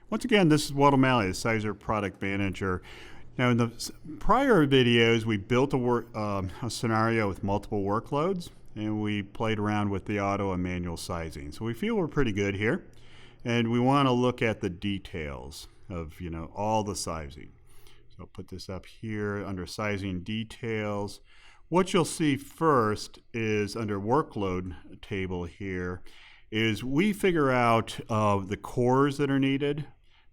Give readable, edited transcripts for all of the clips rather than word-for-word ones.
Once again, this is Walt O'Malley, the Sizer Product Manager. Now, in the prior videos, we built a scenario with multiple workloads, and we played around with the auto and manual sizing. So we feel we're pretty good here, and we want to look at the details of all the sizing. So I'll put this up here under sizing details. What you'll see first is under workload table here is we figure out the cores that are needed,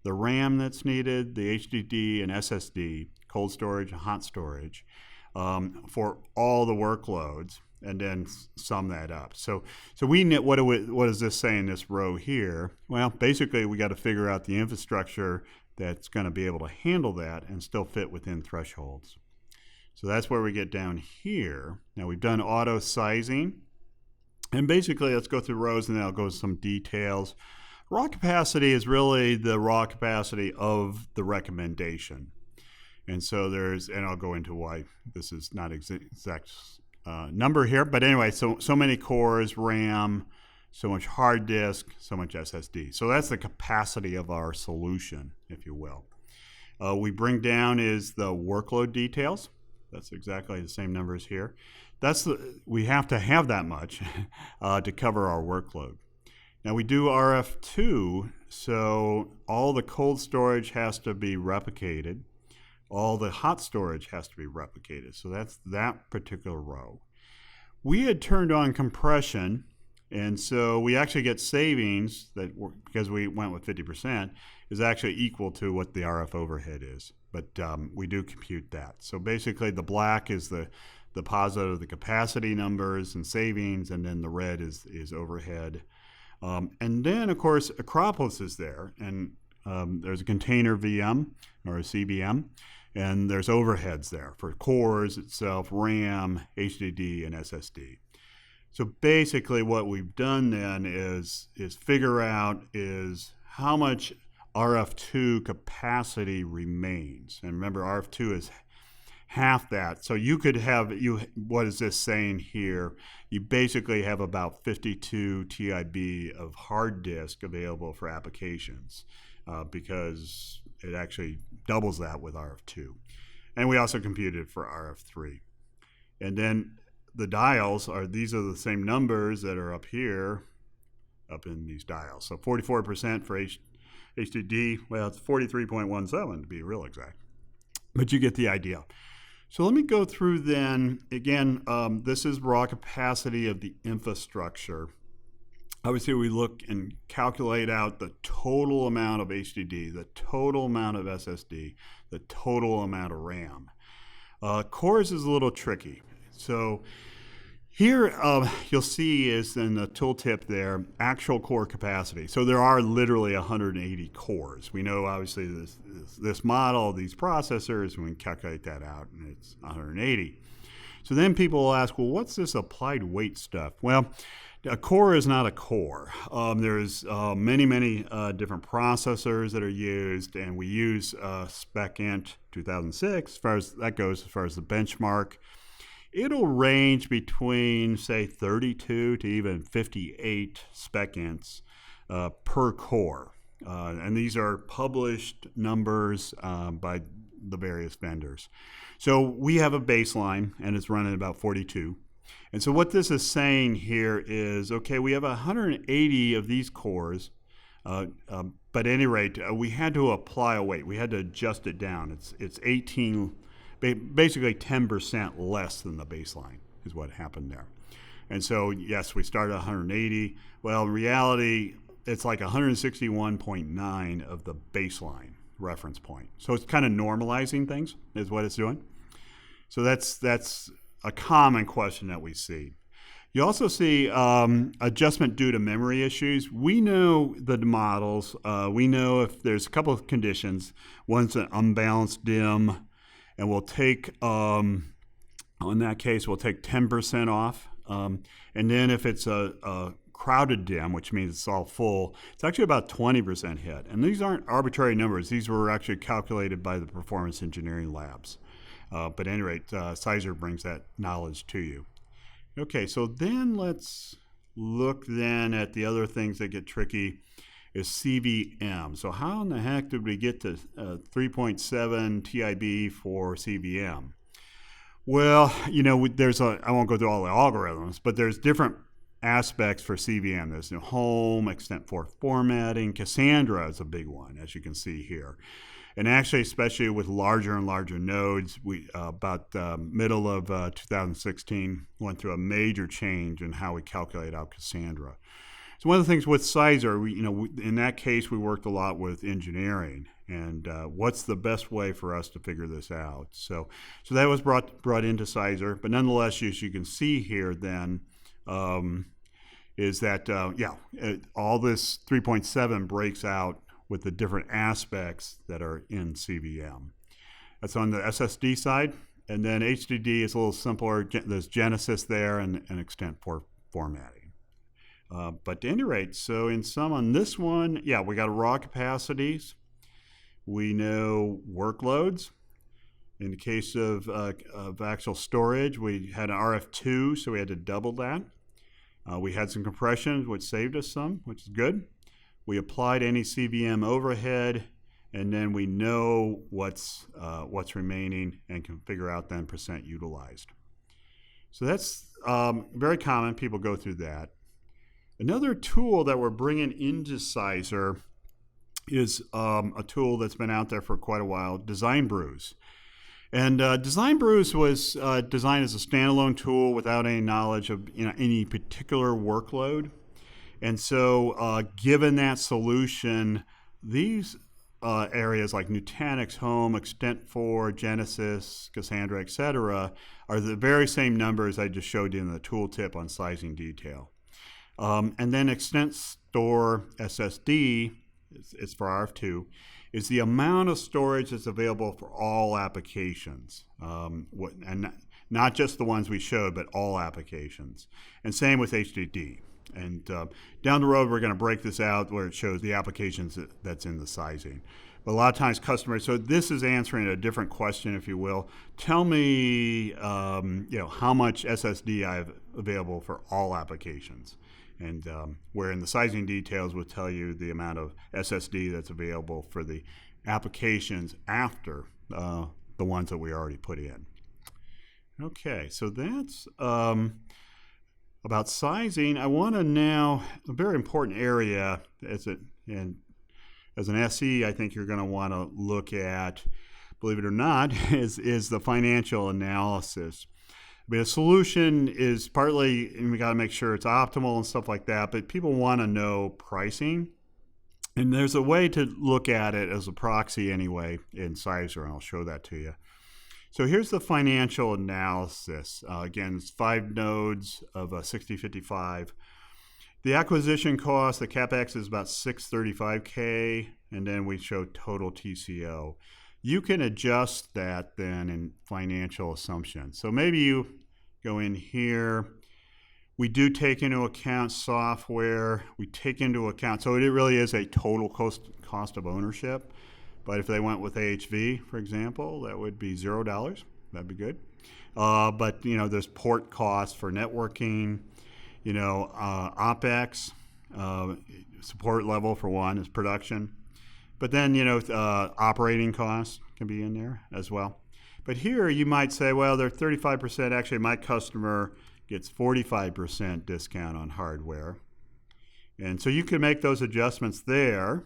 the RAM that's needed, the HDD and SSD, cold storage and hot storage, for all the workloads, and then sum that up. So we know what does this say in this row here? Well, basically we got to figure out the infrastructure that's going to be able to handle that and still fit within thresholds. So that's where we get down here. Now we've done auto sizing, and basically let's go through rows and then I'll go to some details. Raw capacity is really the raw capacity of the recommendation. And so and I'll go into why this is not exact number here, but anyway, so many cores, RAM, so much hard disk, so much SSD. So that's the capacity of our solution, if you will. We bring down is the workload details. That's exactly the same numbers here. We have to have that much to cover our workload. Now we do RF2, so all the cold storage has to be replicated. All the hot storage has to be replicated. So that's that particular row. We had turned on compression, and so we actually get savings because we went with 50%, is actually equal to what the RF overhead is. But we do compute that. So basically the black is the positive, the capacity numbers and savings, and then the red is overhead. And then, of course, Acropolis is there, and there's a container VM or a CVM, and there's overheads there for cores itself, RAM, HDD, and SSD. So basically what we've done then is figure out is how much RF2 capacity remains. And remember, RF2 is half that. So you could have, what is this saying here? You basically have about 52 TIB of hard disk available for applications because it actually doubles that with RF2. And we also computed for RF3. And then the dials these are the same numbers that are up here, up in these dials. So 44% for HDD, well, it's 43.17 to be real exact. But you get the idea. So let me go through then, again, this is raw capacity of the infrastructure. Obviously, we look and calculate out the total amount of HDD, the total amount of SSD, the total amount of RAM. Cores is a little tricky. So here you'll see is in the tooltip there, actual core capacity. So there are literally 180 cores. We know obviously this model, these processors, and we can calculate that out, and it's 180. So then people will ask, well, what's this applied weight stuff? Well, a core is not a core. There's many different processors that are used, and we use SpecInt 2006 as far as that goes, as far as the benchmark. It'll range between, say, 32 to even 58 SpecInts per core. And these are published numbers by the various vendors. So we have a baseline, and it's running about 42. And so what this is saying here is, okay, we have 180 of these cores, but at any rate, we had to apply a weight. We had to adjust it down. It's 18, basically 10% less than the baseline is what happened there. And so, yes, we started at 180. Well, in reality, it's like 161.9 of the baseline reference point. So it's kind of normalizing things is what it's doing. So that's a common question that we see. You also see adjustment due to memory issues. We know the models. We know if there's a couple of conditions. One's an unbalanced DIMM, and we'll take, in that case, we'll take 10% off. And then if it's a crowded DIMM, which means it's all full, it's actually about 20% hit. And these aren't arbitrary numbers. These were actually calculated by the performance engineering labs. But at any rate, Sizer brings that knowledge to you. Okay, so then let's look then at the other things that get tricky. is CVM. So how in the heck did we get to 3.7 TIB for CVM? Well, you know, I won't go through all the algorithms, but there's different aspects for CVM. There's home, extent 4 formatting. Cassandra is a big one, as you can see here. And actually, especially with larger and larger nodes, we about the middle of 2016 went through a major change in how we calculate out Cassandra. So one of the things with Sizer, in that case, we worked a lot with engineering and what's the best way for us to figure this out. So that was brought into Sizer, but nonetheless, as you can see here, then is that all this 3.7 breaks out with the different aspects that are in CVM. That's on the SSD side, and then HDD is a little simpler. There's Genesis there and extent for formatting. But at any rate, so in sum on this one, we got raw capacities. We know workloads. In the case of actual storage, we had an RF2, so we had to double that. We had some compression, which saved us some, which is good. We applied any CVM overhead, and then we know what's remaining and can figure out then percent utilized. So that's very common. People go through that. Another tool that we're bringing into Sizer is a tool that's been out there for quite a while, Design Brews. And Design Brews was designed as a standalone tool without any knowledge of any particular workload. And so given that solution, these areas like Nutanix, Home, Extent 4, Genesis, Cassandra, etc., are the very same numbers I just showed you in the tooltip on sizing detail. And then Extent Store SSD, it's for RF2, is the amount of storage that's available for all applications. And not just the ones we showed, but all applications. And same with HDD. And down the road, we're going to break this out where it shows the applications that's in the sizing. But a lot of times customers, so this is answering a different question, if you will. Tell me, how much SSD I have available for all applications. And where in the sizing details will tell you the amount of SSD that's available for the applications after the ones that we already put in. Okay, so that's about sizing. I want to now, a very important area as an SE, I think you're going to want to look at, believe it or not, is the financial analysis. I mean, a solution is partly, and we got to make sure it's optimal and stuff like that, but people want to know pricing. And there's a way to look at it as a proxy anyway in Sizer, and I'll show that to you. So here's the financial analysis. Again, it's 5 nodes of 6055. The acquisition cost, the CapEx is about $635K, and then we show total TCO. You can adjust that then in financial assumptions. So maybe you go in here. We do take into account software. We take into account, so it really is a total cost of ownership. But if they went with AHV, for example, that would be $0. That'd be good. But there's port costs for networking. OpEx, support level for one is production. But then, operating costs can be in there as well. But here you might say, well, they're 35%. Actually, my customer gets 45% discount on hardware. And so you can make those adjustments there.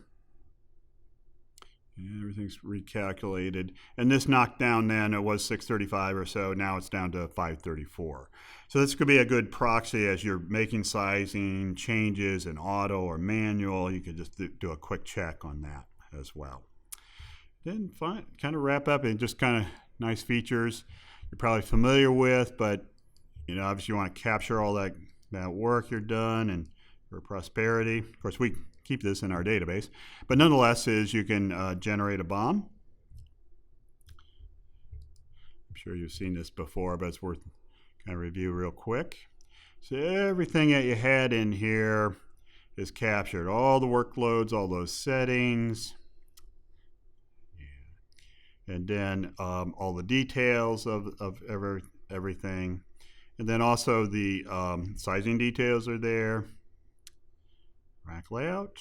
And everything's recalculated. And this knocked down then, it was 635 or so. Now it's down to 534. So this could be a good proxy as you're making sizing changes in auto or manual. You could just do a quick check on that as well. Then kind of wrap up and just kind of nice features you're probably familiar with, but obviously you want to capture all that work you're done and for prosperity. Of course, we keep this in our database, but nonetheless is you can generate a BOM. I'm sure you've seen this before, but it's worth kind of review real quick. So everything that you had in here is captured. All the workloads, all those settings, and then all the details of everything. And then also the sizing details are there. Rack layout.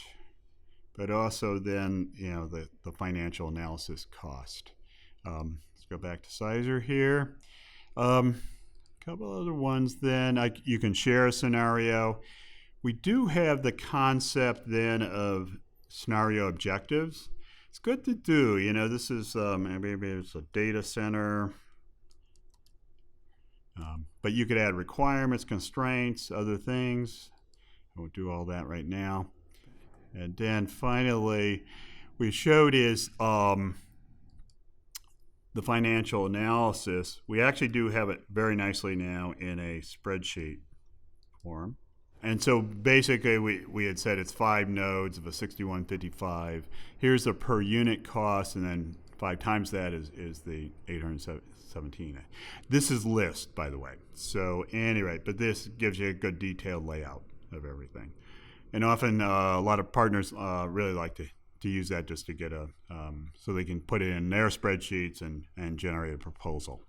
but also then, the financial analysis cost. Let's go back to Sizer here. A couple other ones then. You can share a scenario. We do have the concept then of scenario objectives. It's good to do. This is maybe it's a data center. But you could add requirements, constraints, other things. I won't do all that right now. And then finally, we showed is the financial analysis. We actually do have it very nicely now in a spreadsheet form. And so basically we had said it's 5 nodes of a 6155. Here's the per unit cost, and then 5 times that is the 817. This is list, by the way. So anyway, but this gives you a good detailed layout of everything. And often a lot of partners really like to use that just to get so they can put it in their spreadsheets and generate a proposal.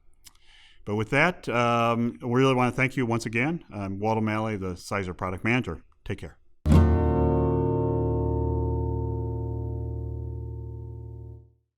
But with that, we really want to thank you once again. I'm Walt O'Malley, the Sizer Product Manager. Take care.